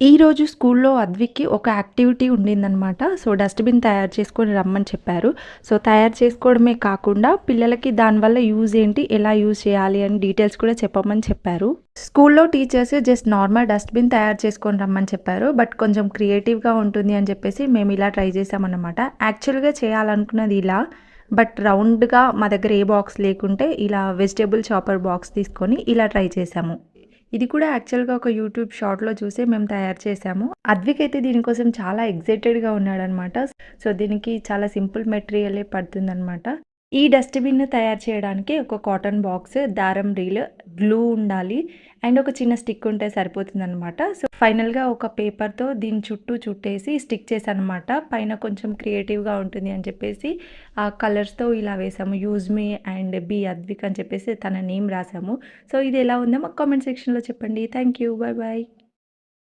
ఈరోజు స్కూల్లో అద్విక్‌కి ఒక యాక్టివిటీ ఉండిందనమాట. సో, డస్ట్‌బిన్ తయారు చేసుకొని రమ్మని చెప్పారు. సో, తయారు చేసుకోవడమే కాకుండా పిల్లలకి దానివల్ల యూజ్ ఏంటి, ఎలా యూజ్ చేయాలి అని డీటెయిల్స్ కూడా చెప్పమని చెప్పారు. స్కూల్లో టీచర్స్ జస్ట్ నార్మల్ డస్ట్‌బిన్ తయారు చేసుకొని రమ్మని చెప్పారు. బట్ కొంచెం క్రియేటివ్‌గా ఉంటుంది అని చెప్పేసి మేము ఇలా ట్రై చేశామన్నమాట. యాక్చువల్‌గా చేయాలనుకున్నది ఇలా. బట్ రౌండ్‌గా మా దగ్గర ఏ బాక్స్ లేకుంటే ఇలా వెజిటబుల్ చాపర్ బాక్స్ తీసుకొని ఇలా ట్రై చేశాము. ఇది కూడా యాక్చువల్‌గా ఒక యూట్యూబ్ షార్ట్‌లో చూసే మేము తయారు చేశాము. అద్విక్ అయితే దీనికోసం చాలా ఎక్సైటెడ్‌గా ఉన్నాడనమాట. సో, దీనికి చాలా సింపుల్ మెటీరియలే పడుతుందనమాట. ఈ డస్ట్‌బిన్ తయారు చేయడానికి ఒక కాటన్ బాక్స్, దారం రీల్, గ్లూ ఉండాలి. అండ్ ఒక చిన్న స్టిక్ ఉంటే సరిపోతుందనమాట. సో, ఫైనల్‌గా ఒక పేపర్‌తో దీని చుట్టూ చుట్టేసి స్టిక్ చేశాననమాట. పైన కొంచెం క్రియేటివ్‌గా ఉంటుంది అని చెప్పేసి ఆ కలర్స్‌తో ఇలా వేసాము. Use me and be Advik అని చెప్పేసి తన నేమ్ రాసాము. సో, ఇది ఎలా ఉందో మాకు కామెంట్ సెక్షన్‌లో చెప్పండి. Thank you. Bye bye.